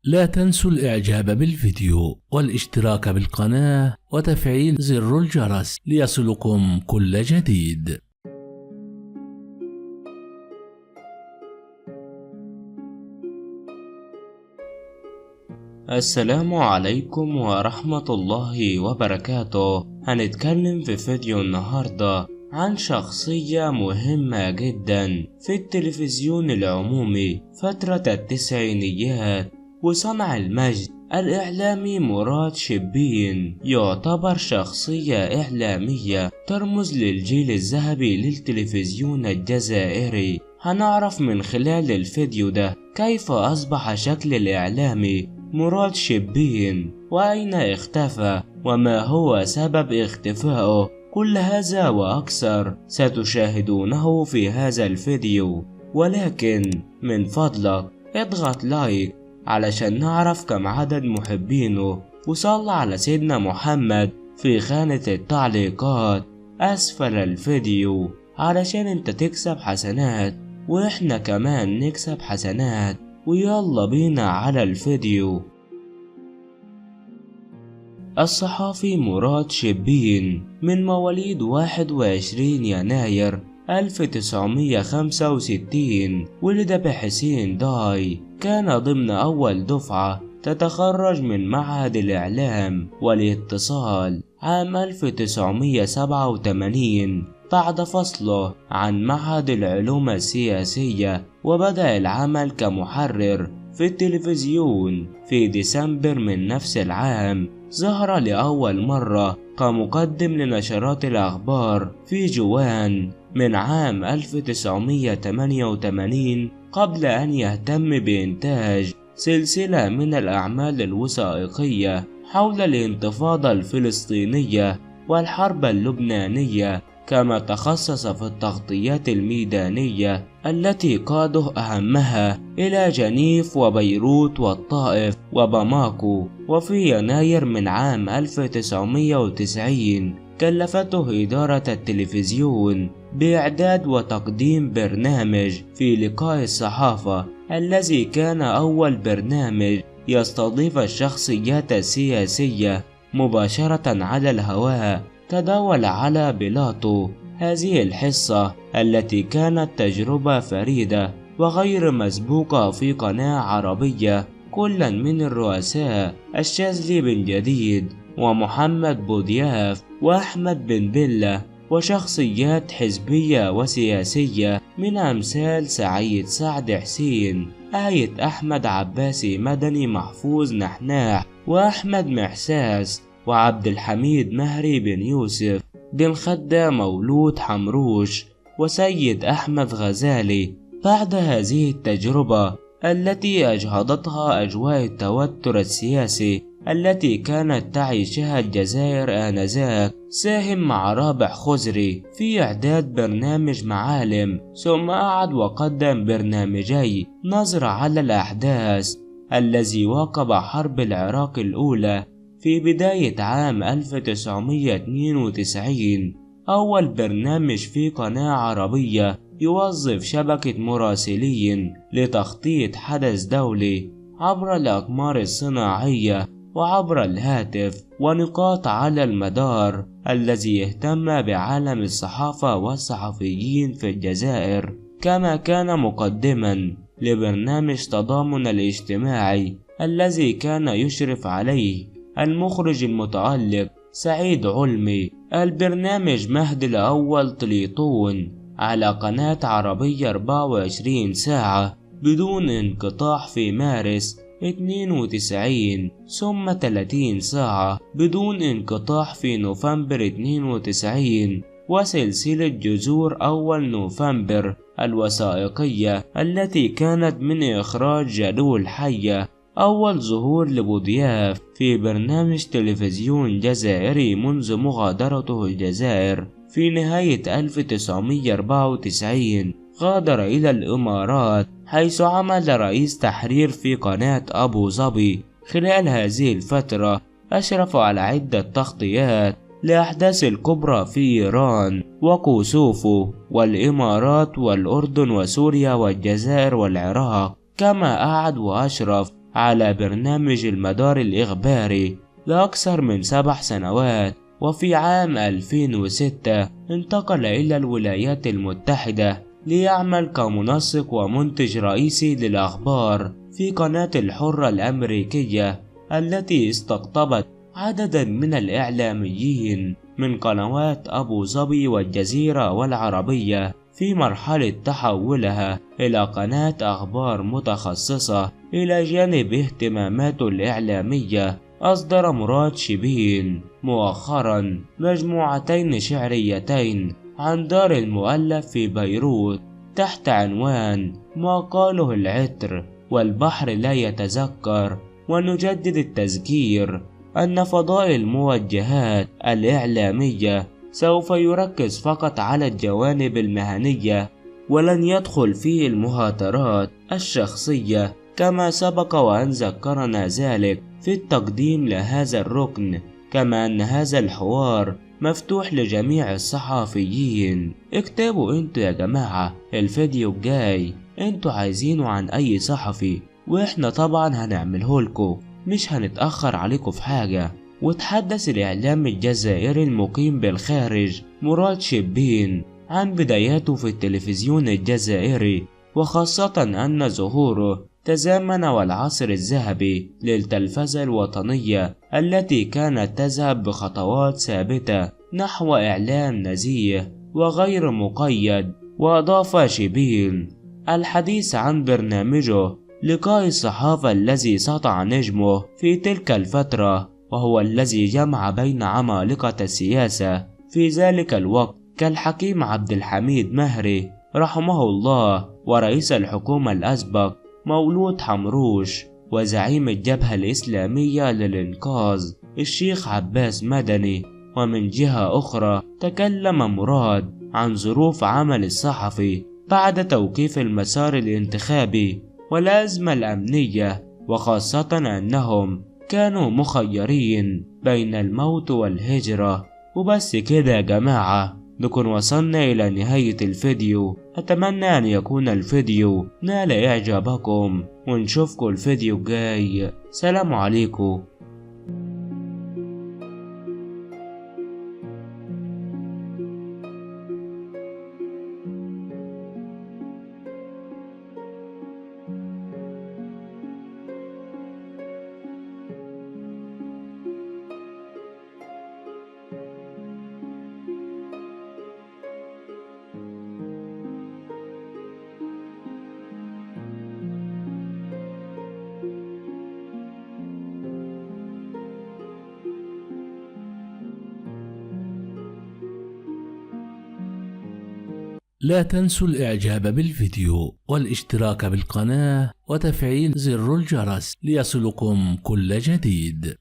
لا تنسوا الإعجاب بالفيديو والاشتراك بالقناة وتفعيل زر الجرس ليصلكم كل جديد. السلام عليكم ورحمة الله وبركاته. هنتكلم في فيديو النهاردة عن شخصية مهمة جدا في التلفزيون العمومي فترة التسعينيات وصنع المجد. الإعلامي مراد شبين يعتبر شخصية إعلامية ترمز للجيل الذهبي للتلفزيون الجزائري. هنعرف من خلال الفيديو ده كيف أصبح شكل الإعلامي مراد شبين، وأين اختفى، وما هو سبب اختفائه. كل هذا وأكثر ستشاهدونه في هذا الفيديو، ولكن من فضلك اضغط لايك علشان نعرف كم عدد محبينه، وصل على سيدنا محمد في خانة التعليقات أسفل الفيديو علشان انت تكسب حسنات واحنا كمان نكسب حسنات. ويلا بينا على الفيديو. الصحافي مراد شبين من مواليد 21 يناير 1965، ولد بحسين داي. كان ضمن أول دفعة تتخرج من معهد الإعلام والاتصال عام 1987 بعد فصله عن معهد العلوم السياسية، وبدأ العمل كمحرر في التلفزيون في ديسمبر من نفس العام. ظهر لأول مرة كمقدم لنشرات الأخبار في جوان من عام 1988 قبل أن يهتم بإنتاج سلسلة من الأعمال الوثائقية حول الانتفاضة الفلسطينية والحرب اللبنانية، كما تخصص في التغطيات الميدانية التي قاده أهمها إلى جنيف وبيروت والطائف وباماكو. وفي يناير من عام 1990 كلفته إدارة التلفزيون بإعداد وتقديم برنامج في لقاء الصحافة، الذي كان أول برنامج يستضيف الشخصيات السياسية مباشرة على الهواء. تداول على بلاطو هذه الحصة التي كانت تجربة فريدة وغير مسبوقة في قناة عربية كلا من الرؤساء الشاذلي بن جديد ومحمد بوضياف وأحمد بن بلة، وشخصيات حزبية وسياسية من أمثال سعيد سعد حسين، آية أحمد عباسي مدني محفوظ نحناح وأحمد محساس وعبد الحميد مهري بن يوسف بن خدة مولود حمروش وسيد أحمد غزالي. بعد هذه التجربة التي أجهضتها أجواء التوتر السياسي التي كانت تعيشها الجزائر آنذاك، ساهم مع رابح خزري في إعداد برنامج معالم، ثم أعد وقدم برنامجي نظرة على الأحداث الذي واكب حرب العراق الأولى في بداية عام 1992. أول برنامج في قناة عربية يوظف شبكة مراسلين لتخطيط حدث دولي عبر الأقمار الصناعية وعبر الهاتف، ونقاط على المدار الذي اهتم بعالم الصحافة والصحفيين في الجزائر. كما كان مقدما لبرنامج تضامن الاجتماعي الذي كان يشرف عليه المخرج المتألق سعيد علمي. البرنامج مهد الأول طليطون على قناة عربية 24 ساعة بدون انقطاع في مارس 92، ثم 30 ساعة بدون انقطاع في نوفمبر 92، وسلسلة جذور أول نوفمبر الوثائقية التي كانت من إخراج جلول حية. أول ظهور لبوضياف في برنامج تلفزيون جزائري منذ مغادرته الجزائر في نهاية 1994. غادر إلى الإمارات حيث عمل رئيس تحرير في قناة أبو ظبي. خلال هذه الفترة أشرف على عدة تغطيات لأحداث الكبرى في إيران وكوسوفو والإمارات والأردن وسوريا والجزائر والعراق. كما أعد وأشرف على برنامج المدار الإخباري لأكثر من 7 سنوات، وفي عام 2006 انتقل إلى الولايات المتحدة ليعمل كمنسق ومنتج رئيسي للأخبار في قناة الحرة الأمريكية، التي استقطبت عددا من الإعلاميين من قنوات أبو ظبي والجزيرة والعربية في مرحلة تحولها إلى قناة أخبار متخصصة. إلى جانب اهتماماته الإعلامية، أصدر مراد شبين مؤخرا مجموعتين شعريتين عن دار المؤلف في بيروت تحت عنوان ما قاله العطر والبحر لا يتذكر. ونجدد التذكير أن فضاء الموجهات الإعلامية سوف يركز فقط على الجوانب المهنية، ولن يدخل فيه المهاترات الشخصية، كما سبق وأن ذكرنا ذلك في التقديم لهذا الركن. كما أن هذا الحوار مفتوح لجميع الصحفيين. اكتبوا انتوا يا جماعة الفيديو الجاي انتوا عايزينه عن أي صحفي، واحنا طبعا هنعمله لكم، مش هنتأخر عليكم في حاجة. وتحدث الإعلام الجزائري المقيم بالخارج مراد شبين عن بداياته في التلفزيون الجزائري، وخاصة أن ظهوره تزامن والعصر الذهبي للتلفزة الوطنية التي كانت تذهب بخطوات ثابتة نحو إعلام نزيه وغير مقيد. وأضاف شبين الحديث عن برنامجه لقاء الصحافة الذي سطع نجمه في تلك الفترة، وهو الذي جمع بين عمالقة السياسة في ذلك الوقت كالحكيم عبد الحميد مهري رحمه الله، ورئيس الحكومة الأسبق مولود حمروش، وزعيم الجبهة الإسلامية للإنقاذ الشيخ عباس مدني. ومن جهة أخرى تكلم مراد عن ظروف عمل الصحفي بعد توقيف المسار الانتخابي والأزمة الأمنية، وخاصة أنهم كانوا مخيرين بين الموت والهجرة. وبس كده يا جماعة نكون وصلنا إلى نهاية الفيديو. أتمنى أن يكون الفيديو نال إعجابكم، ونشوفكم الفيديو الجاي. سلام عليكم. لا تنسوا الإعجاب بالفيديو والاشتراك بالقناة وتفعيل زر الجرس ليصلكم كل جديد.